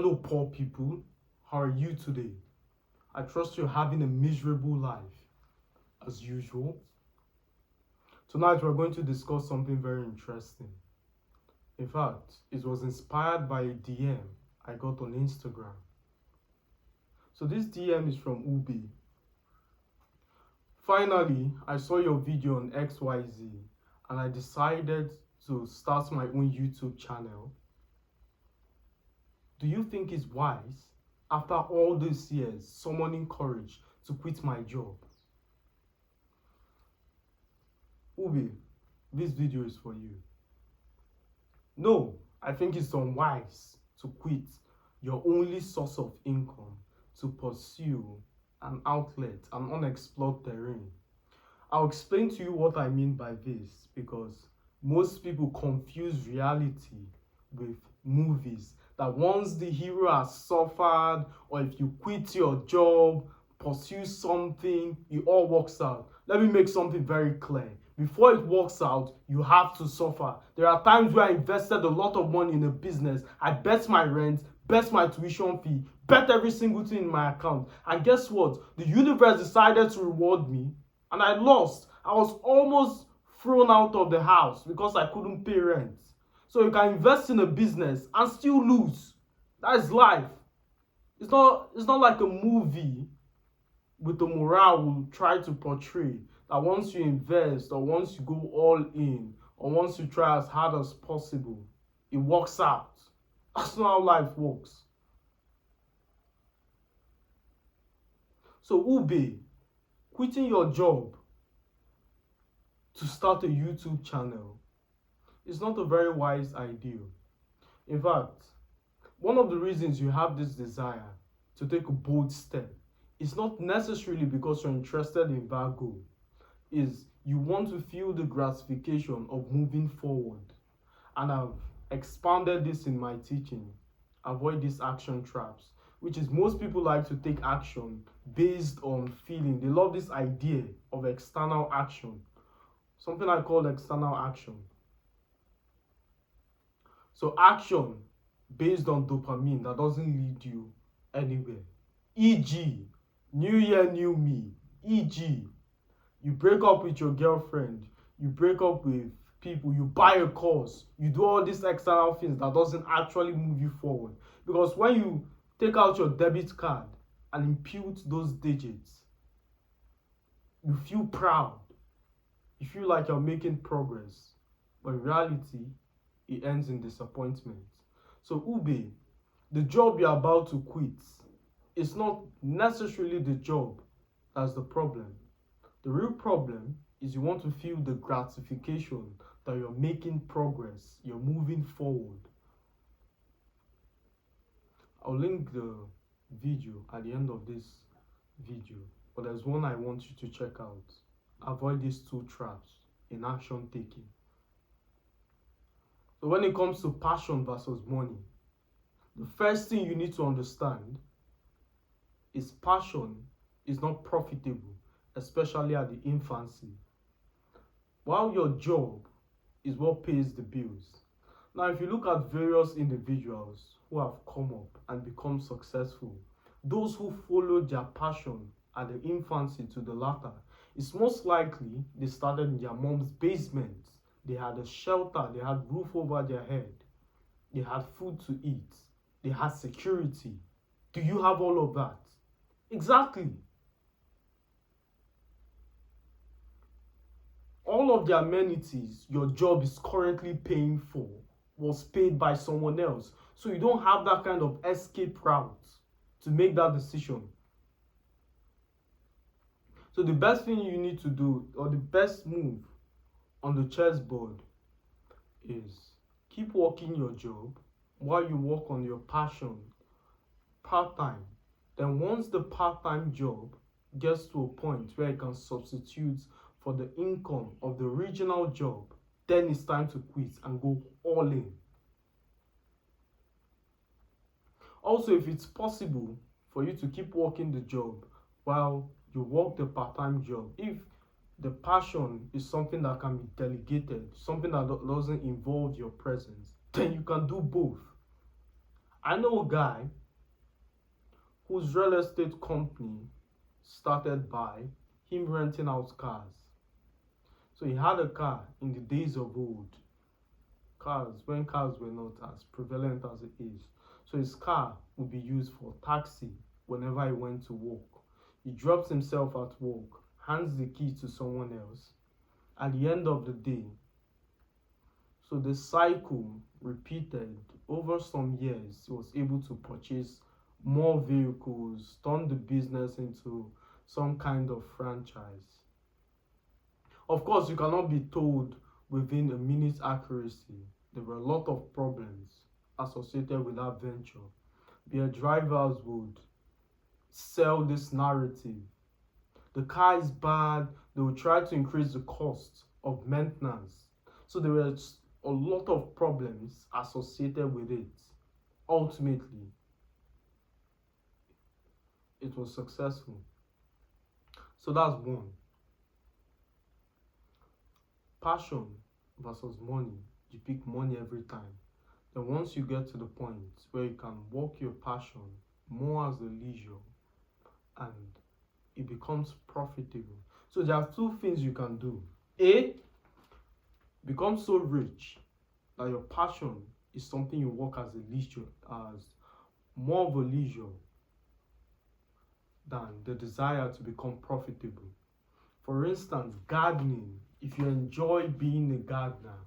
Hello, poor people. How are you today? I trust you're having a miserable life as usual. Tonight, we're going to discuss something very interesting. In fact, it was inspired by a DM I got on Instagram. So, this DM is from Ubi. Finally, I saw your video on XYZ and I decided to start my own YouTube channel. Do you think it's wise, after all these years, summoning courage to quit my job? Ubi, this video is for you. No, I think it's unwise to quit your only source of income to pursue an outlet, an unexplored terrain. I'll explain to you what I mean by this because most people confuse reality with movies. That once the hero has suffered, or if you quit your job, pursue something, it all works out. Let me make something very clear. Before it works out, you have to suffer. There are times where I invested a lot of money in a business. I bet my rent, bet my tuition fee, bet every single thing in my account. And guess what? The universe decided to reward me and I lost. I was almost thrown out of the house because I couldn't pay rent. So you can invest in a business and still lose. That is life. It's not like a movie with the morale will try to portray that once you invest or once you go all in or once you try as hard as possible, it works out. That's not how life works. So Ube, quitting your job to start a YouTube channel is not a very wise idea. In fact, one of the reasons you have this desire to take a bold step is not necessarily because you're interested in that goal, is you want to feel the gratification of moving forward. And I've expanded this in my teaching. Avoid these action traps, which is most people like to take action based on feeling. They love this idea of external action, something I call external action. So action based on dopamine that doesn't lead you anywhere. E.g., new year, new me. E.g., you break up with your girlfriend, you break up with people, you buy a course, you do all these external things that doesn't actually move you forward. Because when you take out your debit card and impute those digits, you feel proud. You feel like you're making progress. But in reality, it ends in disappointment. So Ube, the job you're about to quit is not necessarily the job that's the problem. The real problem is you want to feel the gratification that you're making progress, you're moving forward. I'll link the video at the end of this video, but there's one I want you to check out. Avoid these two traps in action taking. So when it comes to passion versus money, the first thing you need to understand is passion is not profitable, especially at the infancy, while your job is what pays the bills. Now, if you look at various individuals who have come up and become successful, those who followed their passion at the infancy to the latter, it's most likely they started in their mom's basement. They had a shelter, they had roof over their head, they had food to eat, they had security. Do you have all of that? Exactly. All of the amenities your job is currently paying for was paid by someone else. So you don't have that kind of escape route to make that decision. So the best thing you need to do, or the best move on the chessboard, is keep working your job while you work on your passion part-time. Then once the part-time job gets to a point where it can substitute for the income of the original job, then it's time to quit and go all in. Also, if it's possible for you to keep working the job while you work the part-time job, if the passion is something that can be delegated, something that doesn't involve your presence, then you can do both. I know a guy whose real estate company started by him renting out cars. So he had a car in the days of old, cars when cars were not as prevalent as it is. So his car would be used for taxi whenever he went to work. He drops himself at work, hands the key to someone else. At the end of the day, so the cycle repeated over some years. He was able to purchase more vehicles, turn the business into some kind of franchise. Of course, you cannot be told within a minute's accuracy. There were a lot of problems associated with that venture. Their drivers would sell this narrative. The car is bad, they will try to increase the cost of maintenance. So there were a lot of problems associated with it. Ultimately, it was successful. So that's one. Passion versus money. You pick money every time. Then once you get to the point where you can work your passion more as a leisure and it becomes profitable. So there are two things you can do. A, become so rich that your passion is something you work as a leisure, as more of a leisure than the desire to become profitable. For instance, gardening. If you enjoy being a gardener,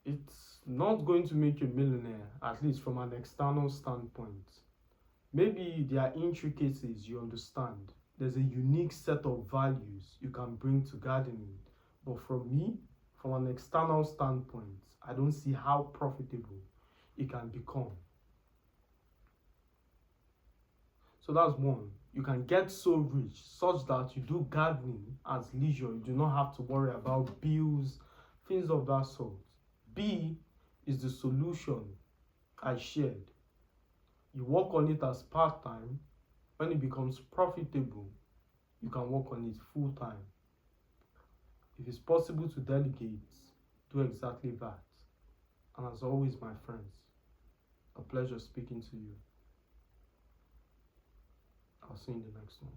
it's not going to make you a millionaire, at least from an external standpoint. Maybe there are intricacies you understand. There's a unique set of values you can bring to gardening. But from me, from an external standpoint, I don't see how profitable it can become. So that's one. You can get so rich such that you do gardening as leisure. You do not have to worry about bills, things of that sort. B is the solution I shared. You work on it as part-time. When it becomes profitable, you can work on it full-time. If it's possible to delegate, do exactly that. And as always, my friends, a pleasure speaking to you. I'll see you in the next one.